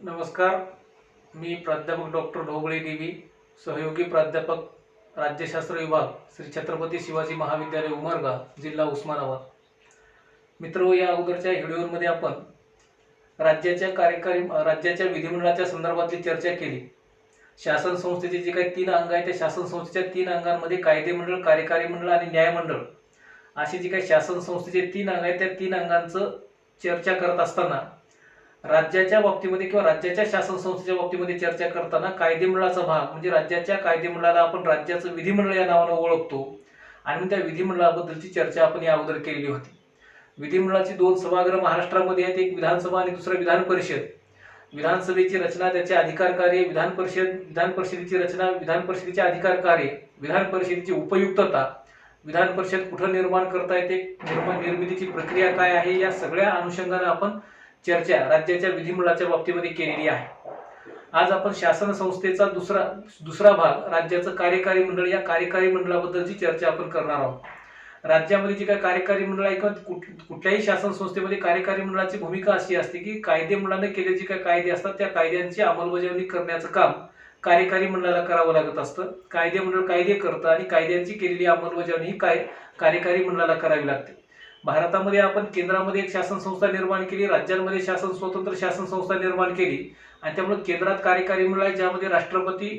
नमस्कार. मी प्राध्यापक डॉक्टर ढोबळे देवी, सहयोगी प्राध्यापक राज्यशास्त्र विभाग, श्री छत्रपती शिवाजी महाविद्यालय उमरगा, जिल्हा उस्मानाबाद. मित्र, या अगोदरच्या व्हिडिओमध्ये आपण राज्याच्या विधिमंडळाच्या संदर्भातली चर्चा केली. शासन संस्थेचे जे काही 3 अंग आहेत, त्या शासन संस्थेच्या 3 अंगांमध्ये कायदेमंडळ, कार्यकारी मंडळ आणि न्यायमंडळ असे जे काही शासन संस्थेचे 3 अंग आहेत, त्या 3 अंगांचं चर्चा करत असताना राज्याच्या बाबतीमध्ये किंवा राज्याच्या शासन संस्थेच्या बाबतीमध्ये चर्चा करताना कायदेमंडळाचा भाग म्हणजे राज्याच्या कायदेमंडळाला आपण राज्याचं विधिमंडळ या नावाने ओळखतो आणि त्या विधिमंडळाबद्दलची चर्चा आपण या अगोदर केलेली होती. विधिमंडळाची 2 सभागृह महाराष्ट्रामध्ये आहेत, एक विधानसभा आणि दुसरं विधान परिषद. विधानसभेची रचना, त्याचे अधिकार कार्य, विधान परिषदेची रचना, विधान परिषदेचे अधिकार कार्य, विधान परिषदेची उपयुक्तता, विधान परिषद कुठं निर्माण करता येते, निर्मितीची प्रक्रिया काय आहे, या सगळ्या अनुषंगाने आपण चर्चा राज्याच्या विधिमंडळाच्या बाबतीमध्ये केलेली आहे. आज आपण शासन संस्थेचा दुसरा भाग राज्याचं कार्यकारी मंडळ, या कार्यकारी मंडळाबद्दलची चर्चा आपण करणार आहोत. राज्यामध्ये जे काही कार्यकारी मंडळ आहे किंवा कुठल्याही शासन संस्थेमध्ये कार्यकारी मंडळाची भूमिका अशी असते की कायदेमंडळाने केलेले जे काही कायदे असतात त्या कायद्यांची अंमलबजावणी करण्याचं काम कार्यकारी मंडळाला करावं लागत असतं. कायदेमंडळ कायदे करतं आणि कायद्यांची केलेली अंमलबजावणी ही कार्यकारी मंडळाला करावी लागते. भारतामध्ये आपण केंद्रामध्ये एक शासन संस्था निर्माण केली, राज्यांमध्ये स्वतंत्र शासन संस्था निर्माण केली आणि त्यामुळे केंद्रात कार्यकारी मंडळ आहे, ज्यामध्ये राष्ट्रपती,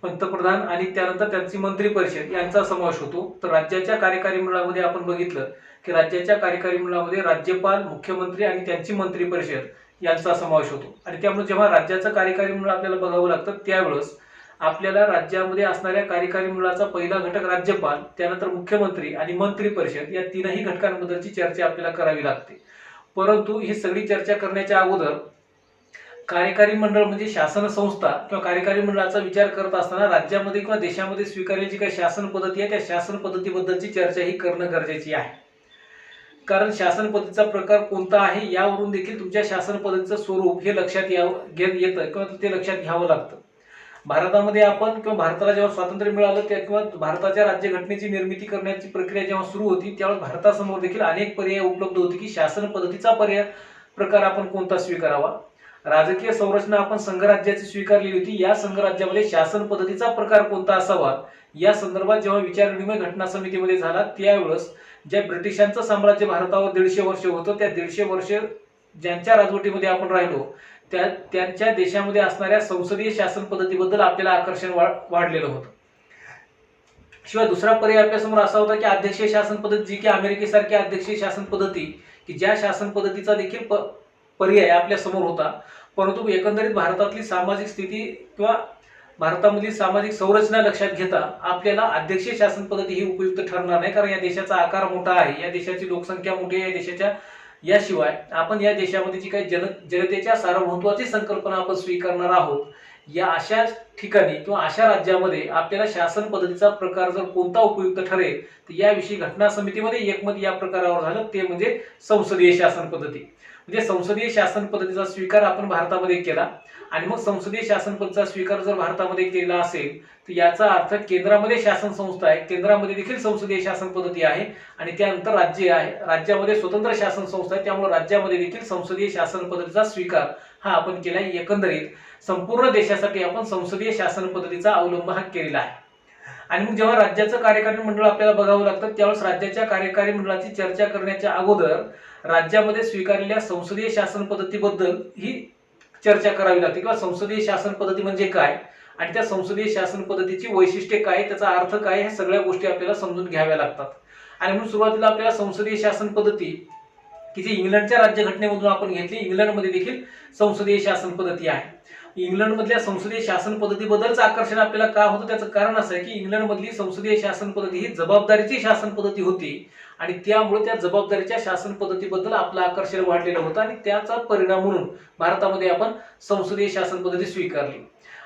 पंतप्रधान आणि त्यानंतर त्यांची मंत्री परिषद यांचा समावेश होतो. तर राज्याच्या कार्यकारी मंडळामध्ये आपण बघितलं की राज्याच्या कार्यकारी मंडळामध्ये राज्यपाल, मुख्यमंत्री आणि त्यांची मंत्री परिषद यांचा समावेश होतो. आणि त्यामुळे जेव्हा राज्याचं कार्यकारी मंडळ आपल्याला बघावं लागतं त्यावेळेस आपल्याला राज्यामध्ये असणाऱ्या कार्यकारी मंडळाचा पहिला घटक राज्यपाल, त्यानंतर मुख्यमंत्री आणि मंत्री परिषद या 3ही घटकांबद्दलची चर्चा आपल्याला करावी लागते. परंतु ही सगळी चर्चा करण्याच्या अगोदर कार्यकारी मंडळ म्हणजे शासन संस्था किंवा कार्यकारी मंडळाचा विचार करत असताना राज्यामध्ये किंवा देशामध्ये स्वीकारलेली जी काही शासन पद्धती आहे त्या शासन पद्धतीबद्दलची चर्चा ही करणं गरजेची आहे. कारण शासन पद्धतीचा प्रकार कोणता आहे यावरून देखील तुमच्या शासन पद्धतीचं स्वरूप हे लक्षात येतं किंवा ते लक्षात घ्यावं लागतं. भारतामध्ये आपण किंवा भारताला जेव्हा स्वातंत्र्य मिळालं त्या किंवा भारताच्या राज्यघटनेची निर्मिती करण्याची प्रक्रिया जेव्हा सुरू होती त्यावेळेस भारतासमोर देखील अनेक पर्याय उपलब्ध होते की शासन पद्धतीचा प्रकार आपण कोणता स्वीकारावा. राजकीय संरचना आपण संघराज्याची स्वीकारलेली होती. या संघराज्यामध्ये शासन पद्धतीचा प्रकार कोणता असावा या संदर्भात जेव्हा विचारविनिमय घटना समितीमध्ये झाला त्यावेळेस ज्या ब्रिटिशांचं साम्राज्य भारतावर 150 वर्ष होतं, त्या 150 वर्ष ज्यांच्या राजवटीमध्ये आपण राहिलो त्यांच्या देशामध्ये असणाऱ्या संसदीय शासन पद्धतीबद्दल आपल्याला आकर्षण वाढलेलं होतं. शिवाय दुसरा पर्याय आपल्यासमोर असा होता की अध्यक्षीय शासन पद्धती, जी की अमेरिकेसारखी अध्यक्षीय शासन पद्धती की ज्या शासन पद्धतीचा देखील पर्याय आपल्या समोर होता. परंतु एकंदरीत भारतातली सामाजिक स्थिती किंवा भारतामधली सामाजिक संरचना लक्षात घेता आपल्याला अध्यक्षीय शासन पद्धती ही उपयुक्त ठरणार नाही. कारण या देशाचा आकार मोठा आहे, या देशाची लोकसंख्या मोठी आहे, या देशाच्या याशिवाय आपण या देशामध्ये जी काही जनतेच्या सार्वभौमत्वाची संकल्पना आपण स्वीकारणार आहोत, या अशा ठिकाणी किंवा अशा राज्यामध्ये आपल्याला शासन पद्धतीचा प्रकार जर कोणता उपयुक्त ठरेल तर याविषयी घटना समितीमध्ये एकमत या प्रकारावर झालं, ते म्हणजे संसदीय शासन पद्धती. म्हणजे संसदीय शासन पद्धतीचा स्वीकार आपण भारतामध्ये केला आणि मग संसदीय शासन पद्धतीचा स्वीकार जर भारतामध्ये केला असेल तर याचा अर्थ केंद्रामध्ये शासन संस्था आहे, केंद्रामध्ये देखील संसदीय शासन पद्धती आहे आणि त्यानंतर राज्य आहे, राज्यामध्ये स्वतंत्र शासन संस्था आहे, त्यामुळे राज्यामध्ये देखील संसदीय शासन पद्धतीचा स्वीकार हा आपण केला. एकंदरीत संपूर्ण देशासाठी आपण संसदीय शासन पद्धतीचा अवलंब हा केलेला आहे. आणि मग जेव्हा राज्याचं कार्यकारी मंडळ आपल्याला बघावं लागतं त्यावेळेस राज्याच्या कार्यकारी मंडळाची चर्चा करण्याच्या अगोदर राज्यामध्ये स्वीकारलेल्या संसदीय शासन पद्धतीबद्दल ही चर्चा करावी लागते किंवा संसदीय शासन पद्धती म्हणजे काय आणि त्या संसदीय शासन पद्धतीची वैशिष्ट्ये काय, त्याचा अर्थ काय, ह्या सगळ्या गोष्टी आपल्याला समजून घ्याव्या लागतात. आणि म्हणून सुरुवातीला आपल्याला संसदीय शासन पद्धती की जी इंग्लंडच्या राज्यघटनेमधून आपण घेतली, इंग्लंडमध्ये देखील संसदीय शासन पद्धती आहे. इंग्लंडमधल्या संसदीय शासन पद्धतीबद्दलच आकर्षण आपल्याला का होतं त्याचं कारण असं आहे की इंग्लंडमधली संसदीय शासन पद्धती ही जबाबदारीची शासन पद्धती होती आणि त्यामुळे त्या जबाबदारीच्या शासन पद्धतीबद्दल आपलं आकर्षण वाढलेलं होतं आणि त्याचा परिणाम म्हणून भारतामध्ये आपण संसदीय शासन पद्धती स्वीकारली.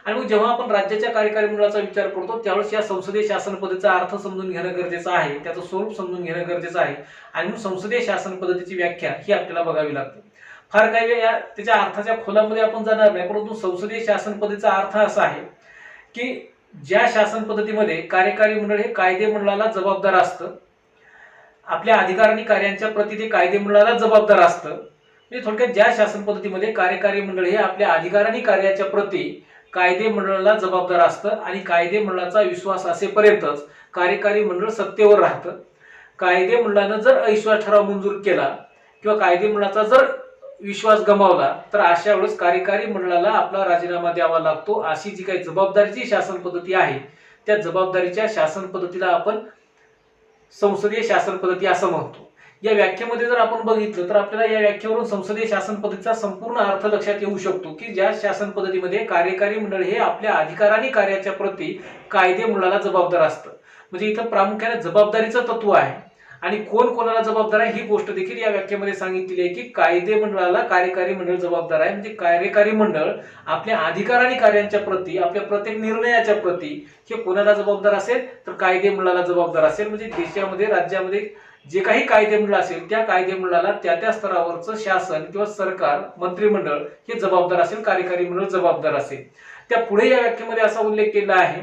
आणि मग जेव्हा आपण राज्याच्या कार्यकारी मंडळाचा विचार करतो त्यावेळेस या संसदीय शासन पद्धतीचा अर्थ समजून घेणं गरजेचं आहे, त्याचं स्वरूप समजून घेणं गरजेचं आहे आणि मग संसदीय शासन पद्धतीची व्याख्या ही आपल्याला बघावी लागते. फार काही वेळ त्याच्या अर्थाच्या खोलामध्ये आपण जाणार नाही, परंतु संसदीय शासन पद्धतीचा अर्थ असा आहे की ज्या शासन पद्धतीमध्ये कार्यकारी मंडळ हे कायदे मंडळाला जबाबदार असतं, आपल्या अधिकार आणि कार्यांच्या प्रती ते कायदे मंडळाला जबाबदार असतं, म्हणजे थोडक्यात ज्या शासन पद्धतीमध्ये कार्यकारी मंडळ हे आपल्या अधिकार आणि कार्याच्या प्रती कायदे मंडळाला जबाबदार असतं आणि कायदे मंडळाचा विश्वास असेपर्यंतच कार्यकारी मंडळ सत्तेवर राहतं. कायदे मंडळानं जर अविश्वास ठराव मंजूर केला किंवा कायदे मंडळाचा जर विश्वास गमावला तर अशा वेळेस कार्यकारी मंडळाला आपला राजीनामा द्यावा लागतो. अशी जी काही जबाबदारीची शासन पद्धती आहे त्या जबाबदारीच्या शासन पद्धतीला आपण संसदीय शासन पद्धती असं म्हणतो. या व्याख्येमध्ये जर आपण बघितलं तर आपल्याला या व्याख्येवरून संसदीय शासन पद्धतीचा संपूर्ण अर्थ लक्षात येऊ शकतो की ज्या शासन पद्धतीमध्ये कार्यकारी मंडळ हे आपल्या अधिकार आणि कार्याच्या प्रती कायदे मंडळाला जबाबदार असतं. म्हणजे इथं प्रामुख्याने जबाबदारीचं तत्व आहे आणि कोण कोणाला जबाबदार आहे ही गोष्ट देखील या व्याख्येमध्ये सांगितलेली आहे की कायदे मंडळाला कार्यकारी मंडळ जबाबदार आहे. म्हणजे कार्यकारी मंडळ आपल्या अधिकार आणि कार्यांच्या प्रती आपल्या प्रत्येक निर्णयाच्या प्रती हे कोणाला जबाबदार असेल तर कायदे मंडळाला जबाबदार असेल. म्हणजे देशामध्ये राज्यामध्ये जे काही कायदे मंडळ असेल त्या कायदे मंडळाला त्या त्या स्तरावरचं शासन किंवा सरकार मंत्रिमंडळ हे जबाबदार असेल, कार्यकारी मंडळ जबाबदार असेल. त्या पुढे या व्याख्येमध्ये असा उल्लेख केला आहे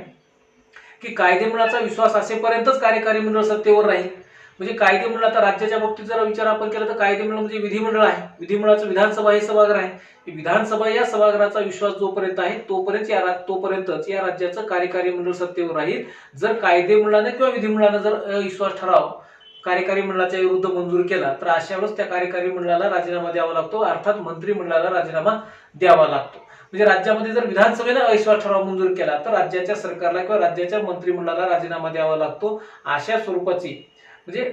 की कायदे मंडळाचा विश्वास असेपर्यंतच कार्यकारी मंडळ सत्तेवर राहील. म्हणजे कायदे मंडळ आता राज्याच्या बाबतीत जर विचार आपण केला तर कायदे मंडळ म्हणजे विधिमंडळ आहे. विधिमंडळाचं विधानसभा हे सभागृह आहे. विधानसभा या सभागृहाचा विश्वास जोपर्यंत आहे तोपर्यंतच या राज्याचं कार्यकारी मंडळ सत्तेवर राहील. जर कायदे मंडळाने किंवा विधिमंडळाने जर विश्वास ठराव कार्यकारी मंडळाच्या विरुद्ध मंजूर केला तर अशा वेळेस त्या कार्यकारी मंडळाला राजीनामा द्यावा लागतो, अर्थात मंत्रिमंडळाला राजीनामा द्यावा लागतो. म्हणजे राज्यामध्ये जर विधानसभेने अविश्वास ठराव मंजूर केला तर राज्याच्या सरकारला किंवा राज्याच्या मंत्रिमंडळाला राजीनामा द्यावा लागतो. अशा स्वरूपाची म्हणजे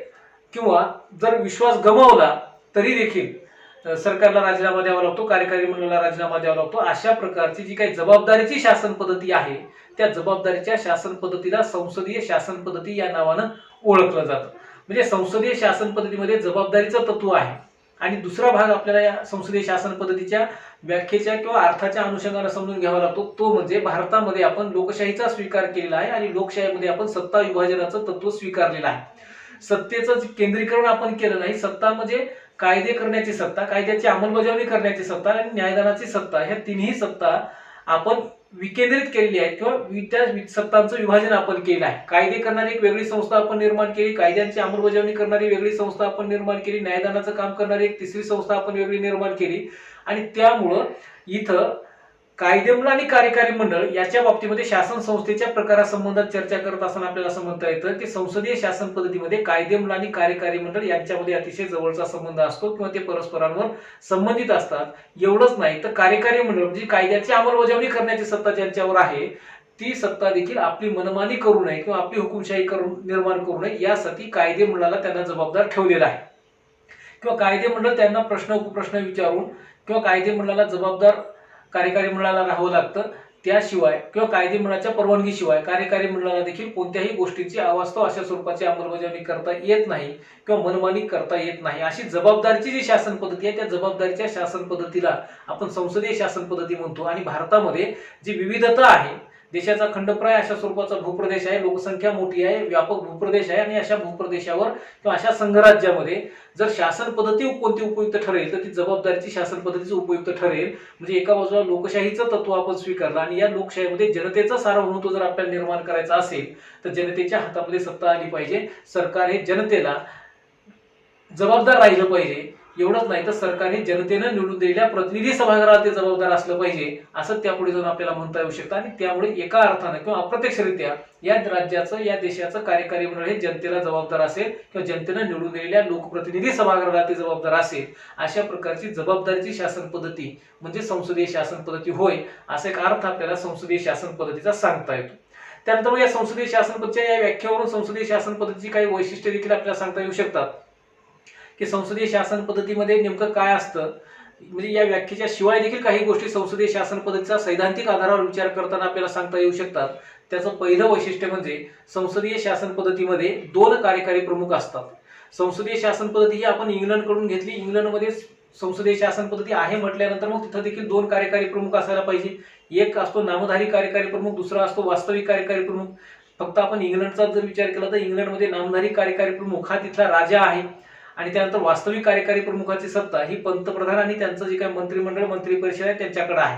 किंवा जर विश्वास गमावला तरी देखील सरकारला राजीनामा द्यावा लागतो, कार्यकारी मंडळाला राजीनामा द्यावा लागतो. अशा प्रकारची जी काही जबाबदारीची शासन पद्धती आहे त्या जबाबदारीच्या शासन पद्धतीला संसदीय शासन पद्धती या नावानं ओळखलं जातं. म्हणजे संसदीय शासन पद्धतीमध्ये जबाबदारीचं तत्व आहे. आणि दुसरा भाग आपल्याला या संसदीय शासन पद्धतीच्या व्याख्येच्या किंवा अर्थाच्या अनुषंगाने समजून घ्यावा लागतो. तो म्हणजे भारतामध्ये आपण लोकशाहीचा स्वीकार केलेला आहे आणि लोकशाहीमध्ये आपण सत्ता विभाजनाचं तत्व स्वीकारलेलं आहे. सत्तेचं केंद्रीकरण आपण केलं नाही. सत्ता म्हणजे कायदे करण्याची सत्ता, कायद्याची अंमलबजावणी करण्याची सत्ता आणि न्यायदानाची सत्ता, ह्या तिन्ही सत्ता आपण विकेंद्रित केलेली आहे किंवा त्या सत्तांचं विभाजन आपण केलं आहे. कायदे करणारी एक वेगळी संस्था आपण निर्माण केली, कायद्यांची अंमलबजावणी करणारी वेगळी संस्था आपण निर्माण केली, न्यायदानाचं काम करणारी एक तिसरी संस्था आपण वेगळी निर्माण केली. आणि त्यामुळं इथं कायदे मंडळ आणि कार्यकारी मंडळ याच्या बाबतीमध्ये शासन संस्थेच्या प्रकारासंबंधात चर्चा करत असताना आपल्याला असं म्हणता येतं की संसदीय शासन पद्धतीमध्ये कायदे मंडळ आणि कार्यकारी मंडळ यांच्यामध्ये अतिशय जवळचा संबंध असतो किंवा ते परस्परांवर संबंधित असतात. एवढंच नाही तर कार्यकारी मंडळ म्हणजे कायद्याची अंमलबजावणी करण्याची सत्ता ज्यांच्यावर आहे ती सत्ता देखील आपली मनमानी करू नये किंवा आपली हुकुमशाही निर्माण करू नये यासाठी कायदे मंडळाला त्यांना जबाबदार ठेवलेला आहे. किंवा कायदे मंडळ त्यांना उपप्रश्न विचारून किंवा कायदे मंडळाला जबाबदार कार्यकारी मंडळाला राहावं लागतं. त्याशिवाय किंवा कायदे मंडळाच्या परवानगीशिवाय कार्यकारी मंडळाला देखील कोणत्याही गोष्टीची अवास्तव अशा स्वरूपाची अंमलबजावणी करता येत नाही किंवा मनमानी करता येत नाही. अशी जबाबदारीची जी शासन पद्धती आहे त्या जबाबदारीच्या शासन पद्धतीला आपण संसदीय शासन पद्धती म्हणतो. आणि भारतामध्ये जी विविधता आहे, देशाचा खंडप्राय अशा स्वरूपाचा भूप्रदेश आहे, लोकसंख्या मोठी आहे, व्यापक भूप्रदेश आहे आणि अशा भूप्रदेशावर किंवा अशा संघराज्यामध्ये जर शासन पद्धती कोणती उपयुक्त ठरेल तर ती जबाबदारीची शासन पद्धतीच उपयुक्त ठरेल. म्हणजे एका बाजूला लोकशाहीचं तत्व आपण स्वीकारलं आणि या लोकशाहीमध्ये जनतेचं सार्वभौमत्व जर आपल्याला निर्माण करायचं असेल तर जनतेच्या हातामध्ये सत्ता आली पाहिजे. सरकार हे जनतेला जबाबदार राहिलं पाहिजे. एवढंच नाही तर सरकार हे जनतेनं निवडून दिलेल्या प्रतिनिधी सभागृहात ते जबाबदार असलं पाहिजे असं त्यापुढे जाऊन आपल्याला म्हणता येऊ शकतं. आणि त्यामुळे एका अर्थानं किंवा अप्रत्यक्षरित्या या राज्याचं या देशाचं कार्यकारी मंडळ हे जनतेला जबाबदार असेल किंवा जनतेनं निवडून दिलेल्या लोकप्रतिनिधी सभागृहाला ते जबाबदार असेल. अशा प्रकारची जबाबदारीची शासन पद्धती म्हणजे संसदीय शासन पद्धती होय असा एक अर्थ आपल्याला संसदीय शासन पद्धतीचा सांगता येतो. त्यानंतर मग या संसदीय शासन पद्धतीच्या या व्याख्येवरून संसदीय शासन पद्धतीची काही वैशिष्ट्ये देखील आपल्याला सांगता येऊ शकतात की संसदीय शासन पद्धतीमध्ये नेमकं काय असतं. म्हणजे या व्याख्येच्या शिवाय देखील काही गोष्टी संसदीय शासन पद्धतीचा सैद्धांतिक आधारावर विचार करताना आपल्याला सांगता येऊ शकतात. त्याचं पहिलं वैशिष्ट्य म्हणजे संसदीय शासन पद्धतीमध्ये 2 कार्यकारी प्रमुख असतात. संसदीय शासन पद्धती ही आपण इंग्लंडकडून घेतली. इंग्लंडमध्ये संसदीय शासन पद्धती आहे म्हटल्यानंतर मग तिथं देखील 2 कार्यकारी प्रमुख असायला पाहिजे. एक असतो नामधारी कार्यकारी प्रमुख, दुसरा असतो वास्तविक कार्यकारी प्रमुख. फक्त आपण इंग्लंडचा जर विचार केला तर इंग्लंडमध्ये नामधारी कार्यकारी प्रमुख हा तिथला राजा आहे आणि त्यानंतर वास्तविक कार्यकारी प्रमुखाची सत्ता ही पंतप्रधान आणि त्यांचं जे काही मंत्रिमंडळ मंत्रिपरिषद आहे त्यांच्याकडे आहे.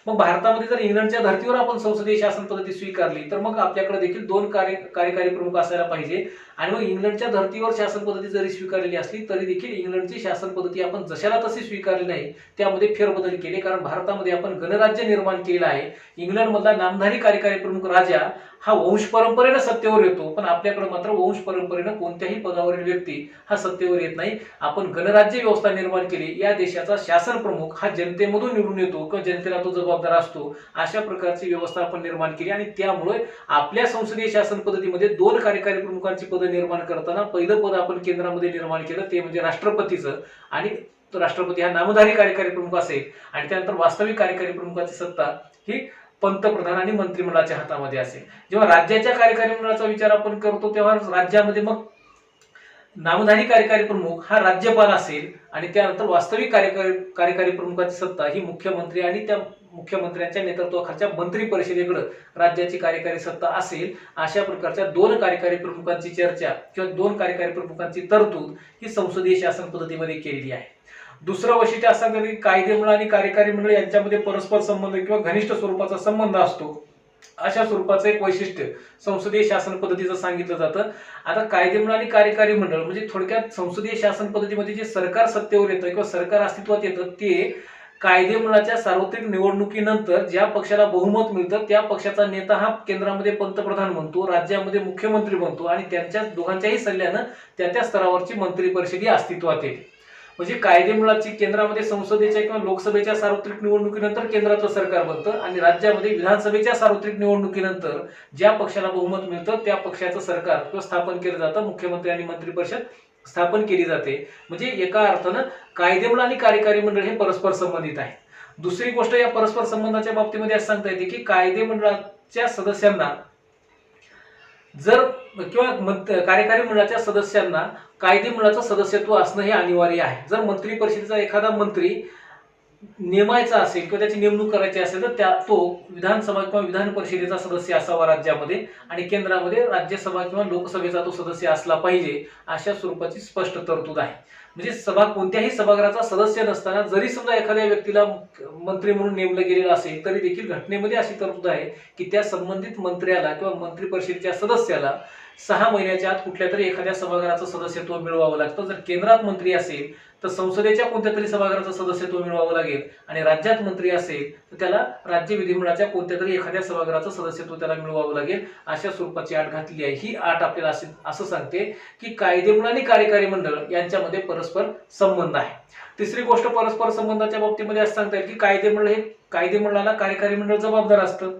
मग भारतामध्ये जर इंग्लंडच्या धर्तीवर आपण संसदीय शासन पद्धती स्वीकारली तर मग आपल्याकडे देखील 2 कार्यकारी प्रमुख असायला पाहिजे आणि मग इंग्लंडच्या धर्तीवर शासन पद्धती जरी स्वीकारलेली असली तरी देखील इंग्लंडची शासन पद्धती आपण जशाला तशी स्वीकारली नाही, त्यामध्ये फेरबदल केले. कारण भारतामध्ये आपण गणराज्य निर्माण केलेलं आहे. इंग्लंडमधला नामधारी कार्यकारी प्रमुख राजा हा वंश परंपरेनं सत्तेवर येतो, पण आपल्याकडे मात्र वंश परंपरेनं कोणत्याही पदावरील व्यक्ती हा सत्तेवर येत नाही. आपण गणराज्य व्यवस्था निर्माण केली. या देशाचा शासन प्रमुख हा जनतेमधून निवडून येतो किंवा जनतेला तो जबाबदार असतो. अशा प्रकारची व्यवस्था आपण निर्माण केली आणि त्यामुळे आपल्या संसदीय शासन पद्धतीमध्ये 2 कार्यकारी प्रमुखांची पदं निर्माण करताना पहिलं पद आपण केंद्रामध्ये निर्माण केलं, ते म्हणजे राष्ट्रपतीचं. आणि तो राष्ट्रपती हा नामधारी कार्यकारी प्रमुख असेल आणि त्यानंतर वास्तविक कार्यकारी प्रमुखाची सत्ता ही पंतप्रधान आणि मंत्रिमंडळाच्या हातामध्ये असेल. जेव्हा राज्याच्या कार्यकारी मंडळाचा विचार आपण करतो तेव्हा राज्यामध्ये मग नामधारी कार्यकारी प्रमुख हा राज्यपाल असेल आणि त्यानंतर वास्तविक कार्यकारी प्रमुखाची सत्ता ही मुख्यमंत्री आणि त्या मुख्यमंत्र्यांच्या नेतृत्वाखालच्या मंत्री परिषदेकडे राज्याची कार्यकारी सत्ता असेल. अशा प्रकारच्या 2 कार्यकारी प्रमुखांची चर्चा किंवा 2 कार्यकारी प्रमुखांची तरतूद ही संसदीय शासन पद्धतीमध्ये केलेली आहे. दुसरं वैशिष्ट्य असं की कायदे मंडळ आणि कार्यकारी मंडळ यांच्यामध्ये परस्पर संबंध किंवा घनिष्ठ स्वरूपाचा संबंध असतो. अशा स्वरूपाचं एक वैशिष्ट्य संसदीय शासन पद्धतीचं सांगितलं जातं. आता कायदे मंडळ आणि कार्यकारी मंडळ म्हणजे थोडक्यात संसदीय शासन पद्धतीमध्ये जे सरकार सत्तेवर येतं किंवा सरकार अस्तित्वात येतं ते कायदे मंडळाच्या सार्वत्रिक निवडणुकीनंतर ज्या पक्षाला बहुमत मिळतं त्या पक्षाचा नेता हा केंद्रामध्ये पंतप्रधान बनतो, राज्यामध्ये मुख्यमंत्री बनतो आणि त्यांच्या दोघांच्याही सल्ल्यानं त्या स्तरावरची मंत्री परिषद ही अस्तित्वात येते. म्हणजे कायदे मंडळाची केंद्रामध्ये संसदेच्या किंवा लोकसभेच्या सार्वत्रिक निवडणुकीनंतर केंद्राचं सरकार बनतं आणि राज्यामध्ये विधानसभेच्या सार्वत्रिक निवडणुकीनंतर ज्या पक्षाला बहुमत मिळतं त्या पक्षाचं सरकार स्थापन केलं जातं, मुख्यमंत्री आणि मंत्रिपरिषद स्थापन केली जाते. म्हणजे एका अर्थानं कायदे मंडळ आणि कार्यकारी मंडळ हे परस्पर संबंधित आहे. दुसरी गोष्ट या परस्पर संबंधाच्या बाबतीमध्ये असं सांगता येते की कायदे मंडळाच्या सदस्यांना जर किंवा कार्यकारी मंडळाच्या सदस्यांना कायदे मंडळाचं सदस्यत्व असणं हे अनिवार्य आहे. जर मंत्री परिषदेचा एखादा मंत्री नेमायचा असेल किंवा त्याची नेमणूक करायची असेल तर तो विधानसभा किंवा विधान परिषदेचा सदस्य असावा राज्यामध्ये आणि केंद्रामध्ये राज्यसभा किंवा लोकसभेचा तो सदस्य असला पाहिजे. अशा स्वरूपाची स्पष्ट तरतूद आहे. म्हणजे कोणत्याही सभागृहाचा सदस्य नसताना जरी समजा एखाद्या व्यक्तीला मंत्री म्हणून नेमलं गेलेलं असेल तरी देखील घटनेमध्ये अशी तरतूद आहे की त्या संबंधित मंत्र्याला किंवा मंत्री परिषदेच्या सदस्याला 6 महिन्याच्या आत कुठल्या तरी एखाद्या सभागृहाचं सदस्यत्व मिळवावं लागतं. जर केंद्रात मंत्री असेल तर संसदेच्या कोणत्या तरी सभागृहाचं सदस्यत्व मिळवावं लागेल आणि राज्यात मंत्री असेल तर त्याला राज्य विधिमंडळाच्या कोणत्या तरी एखाद्या सभागृहाचं सदस्यत्व त्याला मिळवावं लागेल. अशा स्वरूपाची अट घातली आहे. ही अट आपल्याला असं सांगते की कायदे मंडळ आणि कार्यकारी मंडळ यांच्यामध्ये परस्पर संबंध आहे. तिसरी गोष्ट परस्पर संबंधाच्या बाबतीमध्ये असं सांगता येईल की कायदे मंडळाला कार्यकारी मंडळ जबाबदार असतं,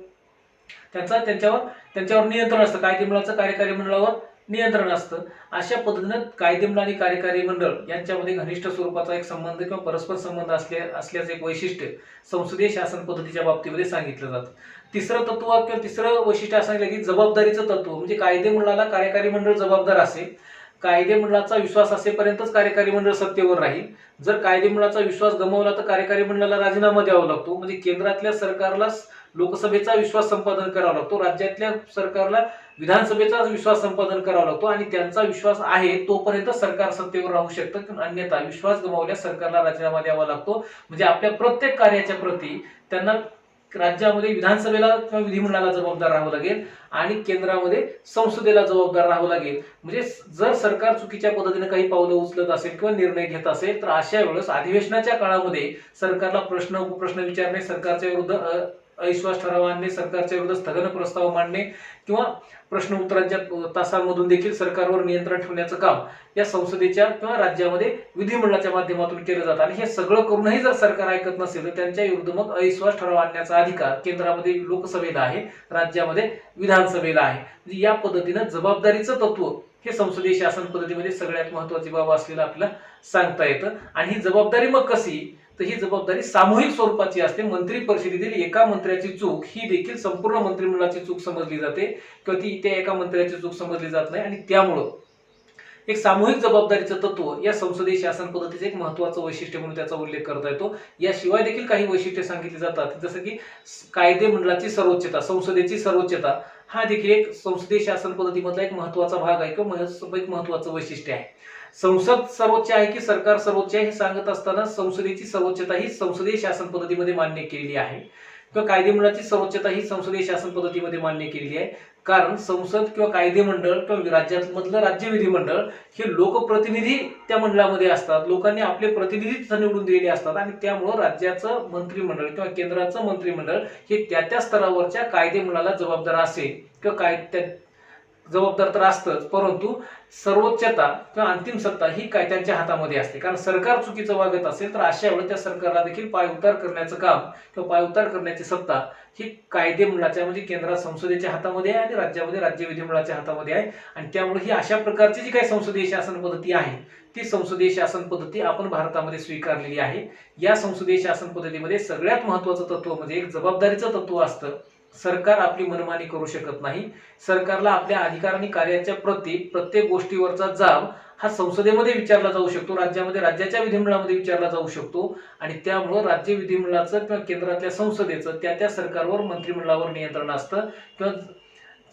त्यांच्यावर नियंत्रण असतं. कायदे मंडळाचं कार्यकारी मंडळावर नियंत्रण असतं. अशा पद्धतीनं कायदे मंडळ आणि कार्यकारी मंडळ यांच्यामध्ये घनिष्ठ स्वरूपाचा एक संबंध किंवा परस्पर संबंध असल्याचं एक वैशिष्ट्य संसदीय शासन पद्धतीच्या बाबतीमध्ये सांगितलं जातं. तिसरं तत्व किंवा तिसरं वैशिष्ट्य असं सांगितलं की जबाबदारीचं तत्व. म्हणजे कायदे मंडळाला कार्यकारी मंडळ जबाबदार असेल, कायदे मंडळाचा विश्वास असेपर्यंतच कार्यकारी मंडळ सत्तेवर राहील. जर कायदे मंडळाचा विश्वास गमावला तर कार्यकारी मंडळाला राजीनामा द्यावा लागतो. म्हणजे केंद्रातल्या सरकारला लोकसभेचा विश्वास संपादन करावा लागतो, राज्यातल्या सरकारला विधानसभेचा विश्वास संपादन करावा लागतो आणि त्यांचा विश्वास आहे तोपर्यंत सरकार सत्तेवर राहू शकतं. अन्यथा विश्वास गमावल्यास सरकारला राजीनामा द्यावा लागतो. म्हणजे आपल्या प्रत्येक कार्याच्या प्रती त्यांना राज्यामध्ये विधानसभेला किंवा विधिमंडळाला जबाबदार राहावं लागेल आणि केंद्रामध्ये संसदेला जबाबदार राहावं लागेल. म्हणजे जर सरकार चुकीच्या पद्धतीने काही पावलं उचलत असेल किंवा निर्णय घेत असेल तर अशा वेळेस अधिवेशनाच्या काळामध्ये सरकारला प्रश्न उपप्रश्न विचारणे, सरकारच्या विरुद्ध अविश्वास ठराव आणणे, सरकारच्या विरुद्ध स्थगन प्रस्ताव मांडणे किंवा प्रश्न उत्तरांच्या तासांमधून देखील सरकारवर नियंत्रण ठेवण्याचं काम या संसदेच्या किंवा राज्यामध्ये विधिमंडळाच्या माध्यमातून केलं जातं. आणि हे सगळं करूनही जर सरकार ऐकत नसेल तर त्यांच्या विरुद्ध मग अविश्वास ठराव आणण्याचा अधिकार केंद्रामध्ये लोकसभेला आहे, राज्यामध्ये विधानसभेला आहे. म्हणजे या पद्धतीनं जबाबदारीचं तत्व हे संसदीय शासन पद्धतीमध्ये सगळ्यात महत्वाची बाब असलेलं आपल्याला सांगता येतं. आणि ही जबाबदारी मग कशी, तर ही जबाबदारी सामूहिक स्वरूपाची असते. मंत्री परिषदेतील एका मंत्र्याची चूक ही देखील संपूर्ण मंत्रिमंडळाची चूक समजली जाते किंवा ती त्या एका मंत्र्याची चूक समजली जात नाही. आणि त्यामुळं एक सामूहिक जबाबदारीचं तत्व या संसदीय शासन पद्धतीचे एक महत्वाचं वैशिष्ट्य म्हणून त्याचा उल्लेख करता येतो. याशिवाय देखील काही वैशिष्ट्ये सांगितली जातात, जसं की कायदे मंडळाची सर्वोच्चता, संसदेची सर्वोच्चता हा देखील एक संसदीय शासन पद्धतीमधला एक महत्वाचा भाग आहे किंवा एक महत्वाचं वैशिष्ट्य आहे. संसद सर्वोच्च आहे की सरकार सर्वोच्च आहे हे सांगत असताना संसदेची सर्वोच्चता ही संसदीय शासन पद्धतीमध्ये मान्य केलेली आहे किंवा कायदे मंडळाची सर्वोच्चता ही संसदीय शासन पद्धतीमध्ये मान्य केलेली आहे. कारण संसद किंवा कायदे मंडळ किंवा राज्यामधलं राज्य विधिमंडळ हे लोकप्रतिनिधी त्या मंडळामध्ये असतात. लोकांनी आपले प्रतिनिधी तिथं निवडून दिलेले असतात आणि त्यामुळं राज्याचं मंत्रिमंडळ किंवा केंद्राचं मंत्रिमंडळ हे त्या त्या स्तरावरच्या कायदे मंडळाला जबाबदार असेल किंवा काय जबाबदार तर असतंच, परंतु सर्वोच्चता किंवा अंतिम सत्ता ही काय त्यांच्या हातामध्ये असते. कारण सरकार चुकीचं वागत असेल तर अशा वेळेस त्या सरकारला देखील पायउतार करण्याचं काम किंवा पायउतार करण्याची सत्ता ही कायदे मंडळाच्या म्हणजे केंद्रात संसदेच्या हातामध्ये आहे आणि राज्यामध्ये राज्य विधिमंडळाच्या हातामध्ये आहे. आणि त्यामुळे ही अशा प्रकारची जी काही संसदीय शासन पद्धती आहे ती संसदीय शासन पद्धती आपण भारतामध्ये स्वीकारलेली आहे. या संसदीय शासन पद्धतीमध्ये सगळ्यात महत्वाचं तत्व म्हणजे एक जबाबदारीचं तत्व असतं. सरकार आपली मनमानी करू शकत नाही. सरकारला आपल्या अधिकार आणि कार्याच्या प्रत्येक गोष्टीवरचा जाब हा संसदेमध्ये विचारला जाऊ शकतो, राज्यामध्ये राज्याच्या विधिमंडळामध्ये विचारला जाऊ शकतो. आणि त्यामुळं राज्य विधिमंडळाचं किंवा केंद्रातल्या संसदेचं त्या त्या सरकारवर मंत्रिमंडळावर नियंत्रण असतं किंवा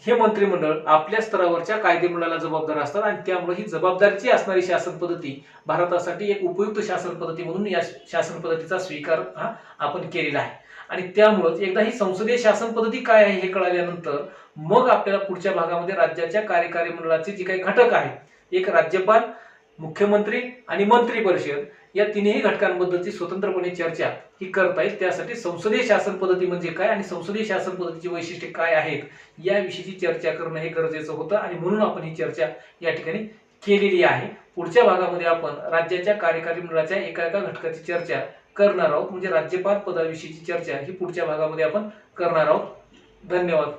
हे मंत्रिमंडळ आपल्या स्तरावरच्या कायदेमंडळाला जबाबदार असतात. आणि त्यामुळे ही जबाबदारीची असणारी शासन पद्धती भारतासाठी एक उपयुक्त शासन पद्धती म्हणून या शासन पद्धतीचा स्वीकार हा आपण केलेला आहे. आणि त्यामुळेच एकदा ही संसदीय शासन पद्धती काय आहे हे कळाल्यानंतर मग आपल्याला पुढच्या भागामध्ये राज्याच्या कार्यकारी मंडळाचे जे काही घटक आहेत, एक राज्यपाल, मुख्यमंत्री आणि मंत्री परिषद या तिन्ही घटकांबद्दलची स्वतंत्रपणे चर्चा ही करता येईल. त्यासाठी संसदीय शासन पद्धती म्हणजे काय आणि संसदीय शासन पद्धतीची वैशिष्ट्ये काय आहेत याविषयीची चर्चा करणं हे गरजेचं होतं आणि म्हणून आपण ही चर्चा या ठिकाणी केलेली आहे. पुढच्या भागामध्ये आपण राज्याच्या कार्यकारी मंडळाच्या एका एका घटकाची चर्चा करणार आहोत, म्हणजे राज्यपाल पदाविषयीची चर्चा ही पुढच्या भागामध्ये आपण करणार आहोत. धन्यवाद.